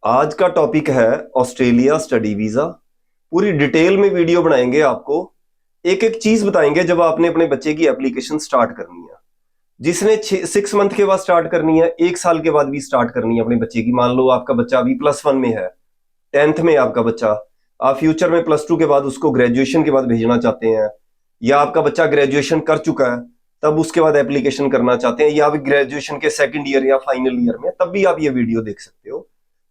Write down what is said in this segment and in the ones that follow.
आज का टॉपिक है ऑस्ट्रेलिया स्टडी वीजा। पूरी डिटेल में वीडियो बनाएंगे, आपको एक एक चीज बताएंगे जब आपने अपने बच्चे की एप्लीकेशन स्टार्ट करनी है। जिसने 6 मंथ के बाद स्टार्ट करनी है, 1 साल के बाद भी स्टार्ट करनी है अपने बच्चे की। मान लो आपका बच्चा अभी +1 में है, 10th में आपका बच्चा, आप फ्यूचर में +2 के बाद उसको ग्रेजुएशन के बाद भेजना चाहते हैं, या आपका बच्चा ग्रेजुएशन कर चुका है तब उसके बाद एप्लीकेशन करना चाहते हैं, या अभी ग्रेजुएशन के सेकंड ईयर या फाइनल ईयर में, तब भी आप ये वीडियो देख सकते हो।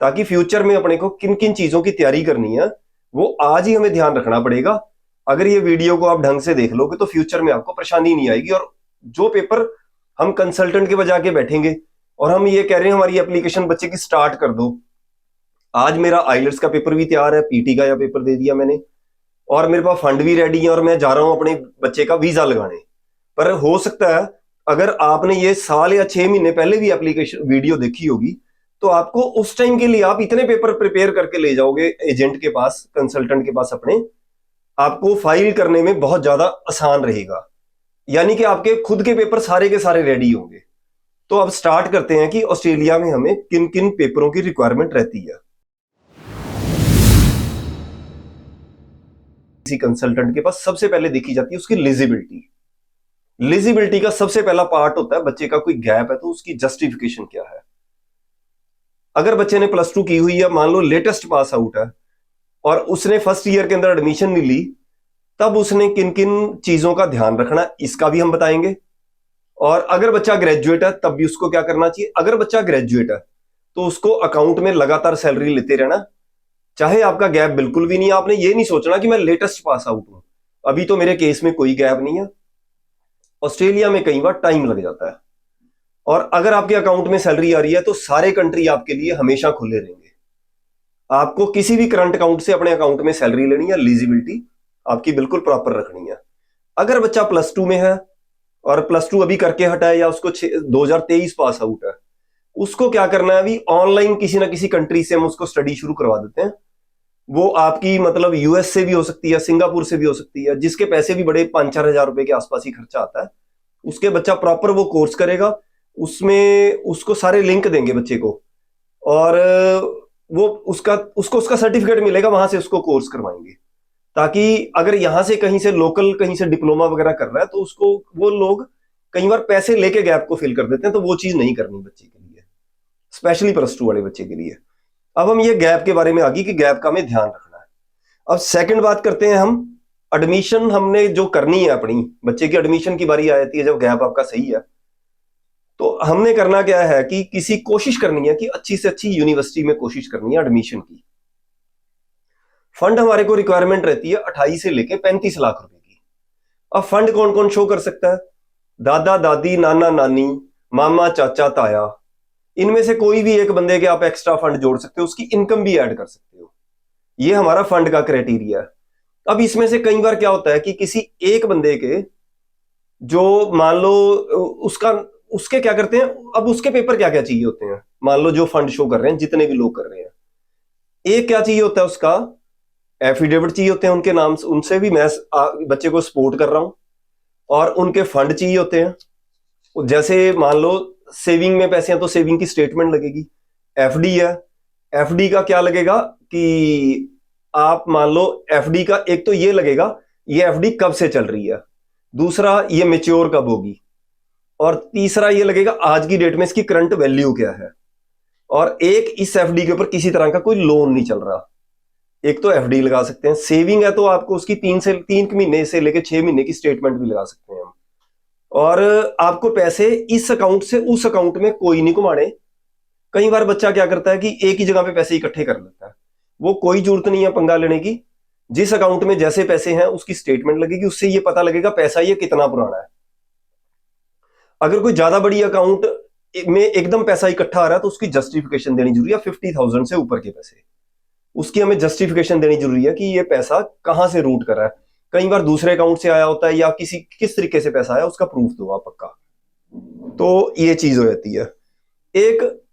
ताकि फ्यूचर में अपने को किन किन चीजों की तैयारी करनी है वो आज ही हमें ध्यान रखना पड़ेगा। अगर ये वीडियो को आप ढंग से देख लोगे तो फ्यूचर में आपको परेशानी नहीं आएगी। और जो पेपर हम कंसल्टेंट के बजा के बैठेंगे और हम ये कह रहे हैं हमारी एप्लीकेशन बच्चे की स्टार्ट कर दो, आज मेरा आइलेट्स का पेपर भी तैयार है, पीटी का या पेपर दे दिया मैंने, और मेरे पास फंड भी रेडी है और मैं जा रहा हूं अपने बच्चे का वीजा लगाने। पर हो सकता है अगर आपने ये साल या 6 महीने पहले भी एप्लीकेशन वीडियो देखी होगी तो आपको उस टाइम के लिए आप इतने पेपर प्रिपेयर करके ले जाओगे एजेंट के पास, कंसल्टेंट के पास अपने, आपको फाइल करने में बहुत ज्यादा आसान रहेगा। यानी कि आपके खुद के पेपर सारे के सारे रेडी होंगे। तो अब स्टार्ट करते हैं कि ऑस्ट्रेलिया में हमें किन किन पेपरों की रिक्वायरमेंट रहती है। किसी कंसल्टेंट के पास सबसे पहले देखी जाती है उसकी एलिजिबिलिटी। एलिजिबिलिटी का सबसे पहला पार्ट होता है बच्चे का कोई गैप है तो उसकी जस्टिफिकेशन क्या है। अगर बच्चे ने +2 की हुई है, मान लो लेटेस्ट पास आउट है, और उसने फर्स्ट ईयर के अंदर एडमिशन नहीं ली, तब उसने किन किन चीजों का ध्यान रखना इसका भी हम बताएंगे। और अगर बच्चा ग्रेजुएट है तब भी उसको क्या करना चाहिए। अगर बच्चा ग्रेजुएट है तो उसको अकाउंट में लगातार सैलरी लेते रहना, चाहे आपका गैप बिल्कुल भी नहीं है। आपने ये नहीं सोचना कि मैं लेटेस्ट पास आउट हूं, अभी तो मेरे केस में कोई गैप नहीं है। ऑस्ट्रेलिया में कई बार टाइम लग जाता है, और अगर आपके अकाउंट में सैलरी आ रही है तो सारे कंट्री आपके लिए हमेशा खुले रहेंगे। आपको किसी भी करंट अकाउंट से अपने अकाउंट में सैलरी लेनी है, एलिजिबिलिटी आपकी बिल्कुल प्रॉपर रखनी है। अगर बच्चा +2 में है और +2 अभी करके हटा है, या उसको 2023 पास आउट है, उसको क्या करना है, अभी ऑनलाइन किसी ना किसी कंट्री से हम उसको स्टडी शुरू करवा देते हैं। वो आपकी मतलब यूएस से भी हो सकती है, सिंगापुर से भी हो सकती है, जिसके पैसे भी बड़े 5-4 हजार रुपए के आसपास ही खर्चा आता है। उसके बच्चा प्रॉपर वो कोर्स करेगा, उसमें उसको सारे लिंक देंगे बच्चे को, और वो उसको उसका सर्टिफिकेट मिलेगा, वहां से उसको कोर्स करवाएंगे। ताकि अगर यहां से कहीं से लोकल कहीं से डिप्लोमा वगैरह कर रहा है तो उसको वो लोग कई बार पैसे लेके गैप को फिल कर देते हैं, तो वो चीज नहीं करनी बच्चे के लिए, स्पेशली +2 वाले बच्चे के लिए। अब हम ये गैप के बारे में आगे कि गैप का हमें ध्यान रखना है। अब सेकंड बात करते हैं हम, एडमिशन हमने जो करनी है अपनी बच्चे की, एडमिशन की बारी आ जाती है जब गैप आपका सही है। तो हमने करना क्या है कि किसी कोशिश करनी है कि अच्छी से अच्छी यूनिवर्सिटी में कोशिश करनी है एडमिशन की। फंड हमारे को रिक्वायरमेंट रहती है 28 से लेके 35 लाख रुपए की। अब फंड कौन कौन शो कर सकता है, दादा दादी, नाना नानी, मामा चाचा ताया, इनमें से कोई भी एक बंदे के आप एक्स्ट्रा फंड जोड़ सकते हो, उसकी इनकम भी ऐड कर सकते हो। ये हमारा फंड का क्राइटेरिया है। अब इसमें से कई बार क्या होता है कि किसी एक बंदे के, जो मान लो उसका उसके क्या करते हैं, अब उसके पेपर क्या क्या चाहिए होते हैं, मान लो जो फंड शो कर रहे हैं जितने भी लोग कर रहे हैं, एक क्या चाहिए होता है, उसका एफिडेविट चाहिए होते हैं उनके नाम से, उनसे भी मैं बच्चे को सपोर्ट कर रहा हूं, और उनके फंड चाहिए होते हैं। जैसे मान लो सेविंग में पैसे हैं तो सेविंग की स्टेटमेंट लगेगी। एफडी है, एफडी का क्या लगेगा कि आप मान लो एफडी का एक तो ये लगेगा ये एफडी कब से चल रही है, दूसरा ये मेच्योर कब होगी, और तीसरा ये लगेगा आज की डेट में इसकी करंट वैल्यू क्या है, और एक इस एफडी के ऊपर किसी तरह का कोई लोन नहीं चल रहा। एक तो एफडी लगा सकते हैं, सेविंग है तो आपको उसकी 3 महीने से लेकर 6 महीने की स्टेटमेंट भी लगा सकते हैं हम। और आपको पैसे इस अकाउंट से उस अकाउंट में कोई नहीं घुमाने। कई बार बच्चा क्या करता है कि एक ही जगह पे पैसे इकट्ठे कर लेता है, वो कोई जरूरत नहीं है पंगा लेने की। जिस अकाउंट में जैसे पैसे हैं उसकी स्टेटमेंट लगेगी, उससे ये पता लगेगा पैसा ये कितना पुराना है। अगर कोई ज्यादा बड़ी अकाउंट में एकदम पैसा इकट्ठा आ रहा है तो उसकी जस्टिफिकेशन देनी जरूरी है। 50,000 से ऊपर के पैसे, उसकी हमें जस्टिफिकेशन देनी जरूरी है कि ये पैसा कहां से रूट कर रहा है। कई बार दूसरे अकाउंट से आया होता है, या किस तरीके से पैसा आया उसका प्रूफ दो आप पक्का, तो ये चीज हो जाती है। एक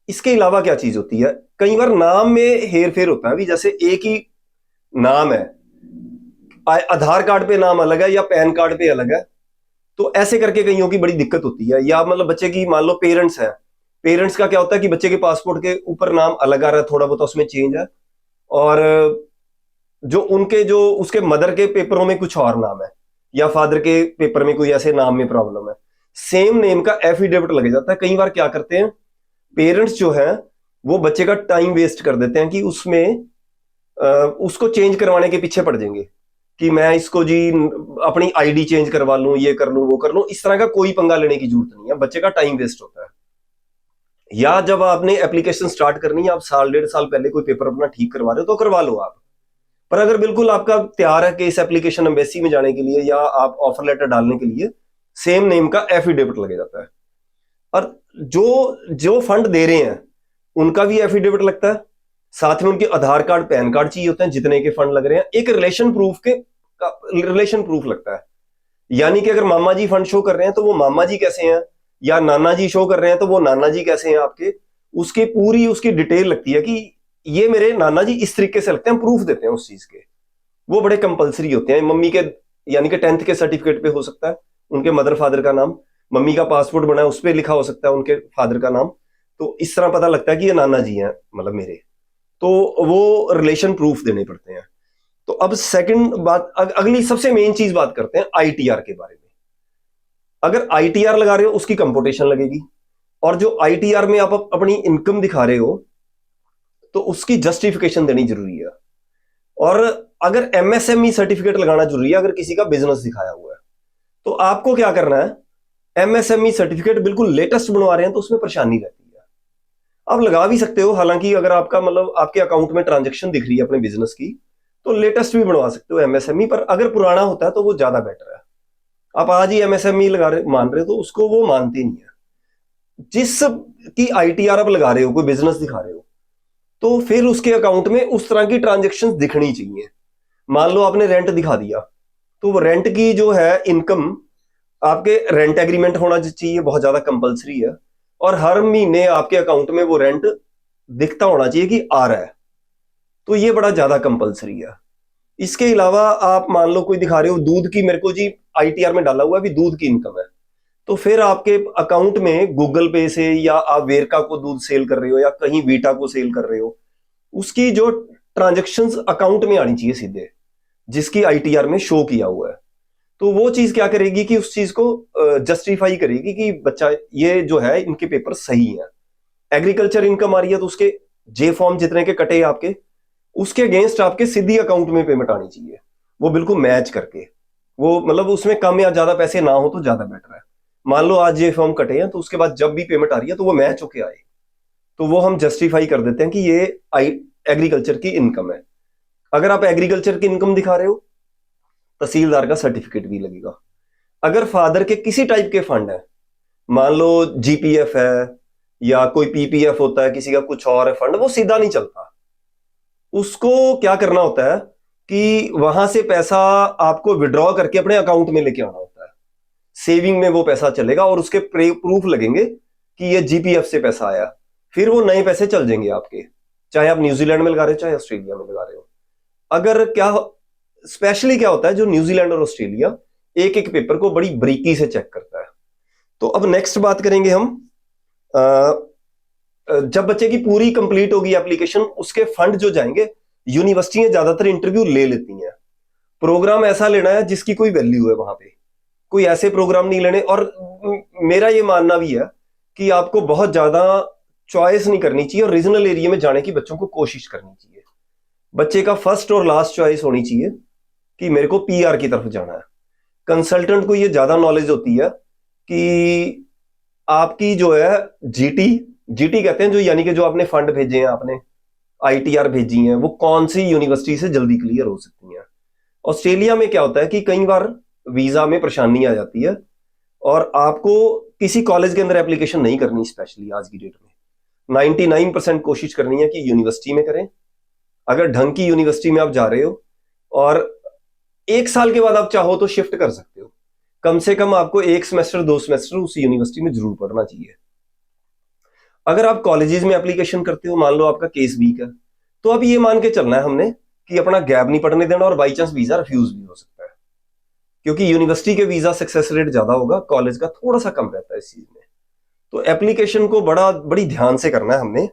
इसके अलावा क्या चीज होती है, कई बार नाम में हेर फेर होता है। अभी जैसे एक ही नाम है, आधार कार्ड पे नाम अलग है या पैन कार्ड पे अलग है, तो ऐसे करके कईयों की बड़ी दिक्कत होती है। या मतलब बच्चे की मान लो पेरेंट्स हैं, पेरेंट्स का क्या होता है कि बच्चे के पासपोर्ट के ऊपर नाम अलग आ रहा है, थोड़ा बहुत उसमें चेंज है, और जो उसके मदर के पेपरों में कुछ और नाम है, या फादर के पेपर में कोई ऐसे नाम में प्रॉब्लम है, सेम नेम का एफिडेविट लग जाता है। कई बार क्या करते हैं पेरेंट्स जो है वो बच्चे का टाइम वेस्ट कर देते हैं कि उसमें उसको चेंज करवाने के पीछे पड़ जाएंगे कि मैं इसको जी अपनी आईडी चेंज करवा लूं, ये कर लूं, वो कर लूं। इस तरह का कोई पंगा लेने की जरूरत नहीं है, बच्चे का टाइम वेस्ट होता है। या जब आपने एप्लीकेशन स्टार्ट करनी है, आप साल 1.5 साल पहले कोई पेपर अपना ठीक करवा रहे हो तो करवा लो आप। पर अगर बिल्कुल आपका तैयार है कि इस एप्लीकेशन एम्बेसी में जाने के लिए या आप ऑफर लेटर डालने के लिए, सेम नेम का एफिडेविट लगे जाता है। और जो जो फंड दे रहे हैं उनका भी एफिडेविट लगता है, साथ में उनके आधार कार्ड पैन कार्ड चाहिए होते हैं जितने के फंड लग रहे हैं। एक रिलेशन प्रूफ लगता है, यानी कि अगर मामा जी फंड शो कर रहे हैं तो वो मामा जी कैसे हैं, या नाना जी शो कर रहे हैं तो वो नाना जी कैसे हैं आपके, उसकी पूरी उसकी डिटेल लगती है कि ये मेरे नाना जी इस तरीके से लगते हैं, प्रूफ देते हैं उस चीज के। वो बड़े कंपलसरी होते हैं। मम्मी के यानी कि 10th के सर्टिफिकेट पे हो सकता है उनके मदर फादर का नाम, मम्मी का पासपोर्ट बना है उस पर लिखा हो सकता है उनके फादर का नाम, तो इस तरह पता लगता है कि ये नाना जी हैं मतलब मेरे, तो वो रिलेशन प्रूफ देने पड़ते हैं। तो अब सेकंड बात, अगली सबसे मेन चीज बात करते हैं आईटीआर के बारे में। अगर आईटीआर लगा रहे हो उसकी कंप्यूटेशन लगेगी, और जो आईटीआर में आप अपनी इनकम दिखा रहे हो तो उसकी जस्टिफिकेशन देनी जरूरी है। और अगर एमएसएमई सर्टिफिकेट लगाना जरूरी है, अगर किसी का बिजनेस दिखाया हुआ है तो आपको क्या करना है, एमएसएमई सर्टिफिकेट बिल्कुल लेटेस्ट बनवा रहे हैं तो उसमें परेशानी रहती है। आप लगा भी सकते हो, हालांकि अगर आपका मतलब आपके अकाउंट में ट्रांजैक्शन दिख रही है अपने बिजनेस की तो लेटेस्ट भी बनवा सकते हो एमएसएमई, पर अगर पुराना होता है तो वो ज्यादा बेटर है। आप आज ही एमएसएमई लगा रहे मान रहे हो तो उसको वो मानते नहीं है। जिस की आईटीआर आप लगा रहे हो, कोई बिजनेस दिखा रहे हो, तो फिर उसके अकाउंट में उस तरह की ट्रांजेक्शन दिखनी चाहिए। मान लो आपने रेंट दिखा दिया तो वो रेंट की जो है इनकम आपके रेंट एग्रीमेंट होना चाहिए, बहुत ज्यादा कंपलसरी है, और हर महीने आपके अकाउंट में वो रेंट दिखता होना चाहिए कि आ रहा है, तो ये बड़ा ज्यादा कंपलसरी है। इसके अलावा आप मान लो कोई दिखा रहे हो दूध की, मेरे को जी आईटीआर में डाला हुआ है भी दूध की इनकम है, तो फिर आपके अकाउंट में गूगल पे से या आप वेरका को दूध सेल कर रहे हो या कहीं वीटा को सेल कर रहे हो, उसकी जो ट्रांजेक्शन्स अकाउंट में आनी चाहिए सीधे, जिसकी आईटीआर में शो किया हुआ है। तो वो चीज क्या करेगी कि उस चीज को जस्टिफाई करेगी कि बच्चा ये जो है इनके पेपर सही है। एग्रीकल्चर इनकम आ रही है तो उसके जे फॉर्म जितने के कटे आपके, उसके अगेंस्ट आपके सीधी अकाउंट में पेमेंट आनी चाहिए, वो बिल्कुल मैच करके, वो मतलब उसमें कम या ज्यादा पैसे ना हो तो ज्यादा बेटर है। मान लो आज जे फॉर्म कटे हैं तो उसके बाद जब भी पेमेंट आ रही है तो वो मैच होके आए, तो वो हम जस्टिफाई कर देते हैं कि ये एग्रीकल्चर की इनकम है। अगर आप एग्रीकल्चर की इनकम दिखा रहे हो, तहसीलदार का सर्टिफिकेट भी लगेगा। अगर फादर के किसी टाइप के फंड है, मान लो जीपीएफ है या कोई पीपीएफ होता है, किसी का कुछ और है फंड, वो सीधा नहीं चलता, उसको क्या करना होता है कि वहां से पैसा आपको विड्रॉ करके अपने अकाउंट में लेके आना होता है। सेविंग में वो पैसा चलेगा और उसके प्रूफ लगेंगे कि ये जीपीएफ से पैसा आया, फिर वो नए पैसे चल जाएंगे आपके, चाहे आप न्यूजीलैंड में लगा रहे हो चाहे ऑस्ट्रेलिया में लगा रहे हो। अगर क्या स्पेशली क्या होता है, जो न्यूजीलैंड और ऑस्ट्रेलिया एक एक पेपर को बड़ी बारीकी से चेक करता है। तो अब नेक्स्ट बात करेंगे हम, जब बच्चे की पूरी कंप्लीट होगी एप्लीकेशन, उसके फंड जो जाएंगे, यूनिवर्सिटियां ज्यादातर इंटरव्यू ले लेती हैं। प्रोग्राम ऐसा लेना है जिसकी कोई वैल्यू है वहां पे, कोई ऐसे प्रोग्राम नहीं लेने। और मेरा ये मानना भी है कि आपको बहुत ज्यादा चॉइस नहीं करनी चाहिए और रीजनल एरिया में जाने की बच्चों को कोशिश करनी चाहिए। बच्चे का फर्स्ट और लास्ट चॉइस होनी चाहिए कि मेरे को पीआर की तरफ जाना है। कंसल्टेंट को ये ज्यादा नॉलेज होती है कि आपकी जो है जीटी जीटी कहते हैं जो, यानी कि जो आपने फंड भेजे हैं, आपने आईटीआर भेजी हैं, वो कौन सी यूनिवर्सिटी से जल्दी क्लियर हो सकती हैं। ऑस्ट्रेलिया में क्या होता है कि कई बार वीजा में परेशानी आ जाती है और आपको किसी कॉलेज के अंदर एप्लीकेशन नहीं करनी, स्पेशली आज की डेट में 99% कोशिश करनी है कि यूनिवर्सिटी में करें। अगर ढंग की यूनिवर्सिटी में आप जा रहे हो और 1 साल के बाद आप चाहो तो शिफ्ट कर सकते हो, कम से कम आपको 1 सेमेस्टर 2 सेमेस्टर उस यूनिवर्सिटी में जरूर पढ़ना चाहिए। अगर आप कॉलेजेस में एप्लीकेशन करते हो, मान लो आपका केस वीक है, तो अब ये मान के चलना है हमने कि अपना गैप नहीं पड़ने देना, और बाई चांस वीजा रिफ्यूज भी हो सकता है, क्योंकि यूनिवर्सिटी के वीजा सक्सेस रेट ज्यादा होगा, कॉलेज का थोड़ा सा कम रहता है इस चीज में। तो एप्लीकेशन को बड़ी ध्यान से करना है हमने।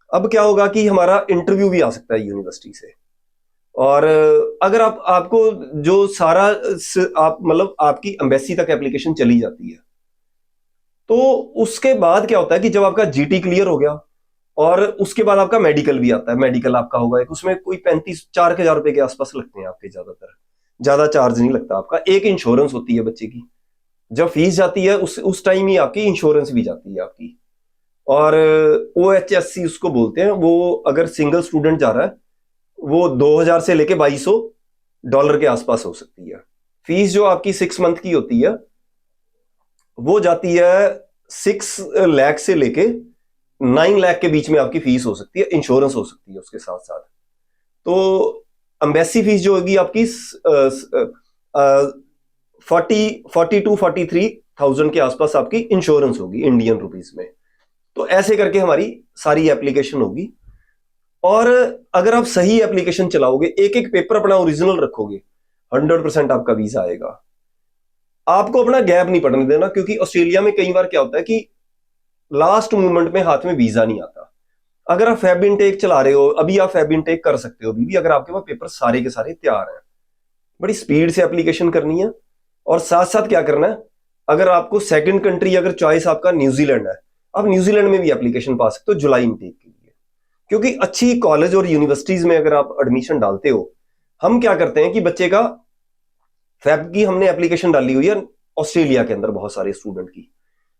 अब क्या होगा कि हमारा इंटरव्यू भी आ सकता है यूनिवर्सिटी से, और अगर आपको जो सारा आप मतलब आपकी एम्बेसी तक एप्लीकेशन चली जाती है, तो उसके बाद क्या होता है कि जब आपका जीटी क्लियर हो गया और उसके बाद आपका मेडिकल भी आता है, मेडिकल आपका होगा एक, उसमें कोई 4,000 रुपए के आसपास लगते हैं आपके, ज्यादा चार्ज नहीं लगता आपका। एक इंश्योरेंस होती है बच्चे की, जब फीस जाती है उस टाइम ही आपकी इंश्योरेंस भी जाती है आपकी। और OHSC उसको बोलते हैं, वो अगर सिंगल स्टूडेंट जा रहा है वो 2,000 से लेके $2,200 के आसपास हो सकती है। फीस जो आपकी 6 मंथ की होती है वो जाती है 6 लाख से लेके 9 लाख के बीच में आपकी फीस हो सकती है, इंश्योरेंस हो सकती है उसके साथ साथ। तो एम्बेसी फीस जो होगी आपकी 42-43,000 के आसपास आपकी इंश्योरेंस होगी इंडियन रुपीस में। तो ऐसे करके हमारी सारी एप्लीकेशन होगी। और अगर आप सही एप्लीकेशन चलाओगे, एक एक पेपर अपना ओरिजिनल रखोगे, 100% आपका वीजा आएगा। आपको अपना गैप नहीं पड़ने देना, क्योंकि ऑस्ट्रेलिया में कई बार क्या होता है कि लास्ट मोमेंट में हाथ में वीजा नहीं आता। अगर आप फैब इनटेक चला रहे हो, अभी आप फैब इनटेक कर सकते हो अभी भी, अगर आपके पास पेपर सारे के सारे तैयार हैं। बड़ी स्पीड से एप्लीकेशन करनी है। और साथ साथ क्या करना है, अगर आपको सेकंड कंट्री अगर चॉइस आपका न्यूजीलैंड है, आप न्यूजीलैंड में भी एप्लीकेशन पा सकते हो जुलाई इनटेक के लिए। क्योंकि अच्छी कॉलेज और यूनिवर्सिटीज में अगर आप एडमिशन डालते हो, हम क्या करते हैं कि बच्चे का फैब की हमने एप्लीकेशन डाली हुई है ऑस्ट्रेलिया के अंदर, बहुत सारे स्टूडेंट की।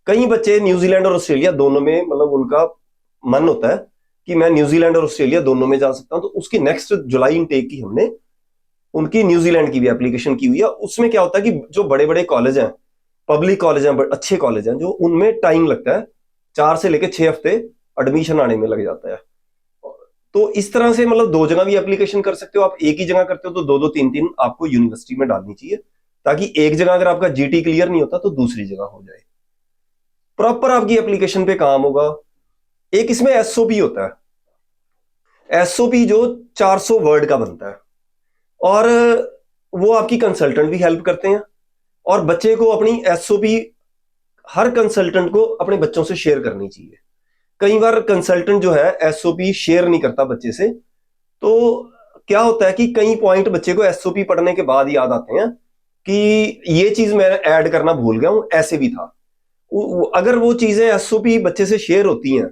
कई बच्चे न्यूजीलैंड और ऑस्ट्रेलिया दोनों में, मतलब उनका मन होता है कि मैं न्यूजीलैंड और ऑस्ट्रेलिया दोनों में जा सकता हूं, तो उसकी नेक्स्ट जुलाई इनटेक की हमने उनकी न्यूजीलैंड की भी एप्लीकेशन की हुई है। उसमें क्या होता है कि जो बड़े बड़े कॉलेज हैं, पब्लिक कॉलेज हैं, अच्छे कॉलेज हैं, जो उनमें टाइम लगता है 4 से लेकर 6 हफ्ते एडमिशन आने में लग जाता है। तो इस तरह से मतलब 2 जगह भी एप्लीकेशन कर सकते हो। आप एक ही जगह करते हो तो 2-2 3-3 आपको यूनिवर्सिटी में डालनी चाहिए, ताकि एक जगह अगर आपका जीटी क्लियर नहीं होता तो दूसरी जगह हो जाए। प्रॉपर आपकी एप्लीकेशन पे काम होगा। एक इसमें एसओपी होता है, एसओपी जो 400 वर्ड का बनता है, और वो आपकी कंसल्टेंट भी हेल्प करते हैं। और बच्चे को अपनी एसओपी हर कंसल्टेंट को अपने बच्चों से शेयर करनी चाहिए। कई बार कंसल्टेंट जो है एसओपी शेयर नहीं करता बच्चे से, तो क्या होता है कि कई पॉइंट बच्चे को एसओपी पढ़ने के बाद याद आते हैं कि ये चीज मैं ऐड करना भूल गया हूं, ऐसे भी था। अगर वो चीजें एसओपी बच्चे से शेयर होती हैं,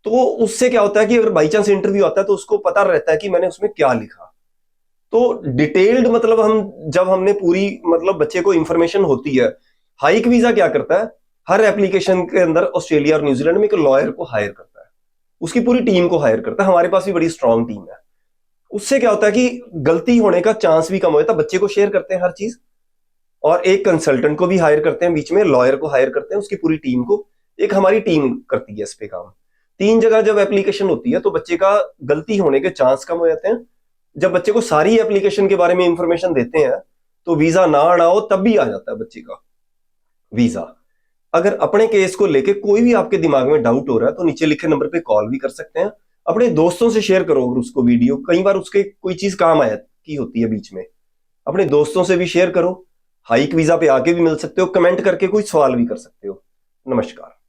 तो उससे क्या होता है कि अगर बाई चांस इंटरव्यू आता है तो उसको पता रहता है कि मैंने उसमें क्या लिखा। तो डिटेल्ड मतलब जब हमने पूरी मतलब बच्चे को इंफॉर्मेशन होती है। हाइक वीजा क्या करता है, हर एप्लीकेशन के अंदर ऑस्ट्रेलिया और न्यूजीलैंड में एक लॉयर को हायर करता है, उसकी पूरी टीम को हायर करता है। हमारे पास भी बड़ी स्ट्रांग टीम है। उससे क्या होता है कि गलती होने का चांस भी कम हो जाता है। बच्चे को शेयर करते हैं हर चीज, और एक कंसल्टेंट को भी हायर करते हैं, बीच में लॉयर को हायर करते हैं, उसकी पूरी टीम को, एक हमारी टीम करती है इस पे काम। 3 जगह जब एप्लीकेशन होती है तो बच्चे का गलती होने के चांस कम हो जाते हैं। जब बच्चे को सारी एप्लीकेशन के बारे में इंफॉर्मेशन देते हैं तो वीजा ना आना हो तब भी आ जाता है बच्चे का वीजा। अगर अपने केस को लेके कोई भी आपके दिमाग में डाउट हो रहा है तो नीचे लिखे नंबर पे कॉल भी कर सकते हैं। अपने दोस्तों से शेयर करो अगर उसको वीडियो, कई बार उसके कोई चीज काम आया की होती है बीच में, अपने दोस्तों से भी शेयर करो। हाइक वीजा पे आके भी मिल सकते हो, कमेंट करके कोई सवाल भी कर सकते हो। नमस्कार।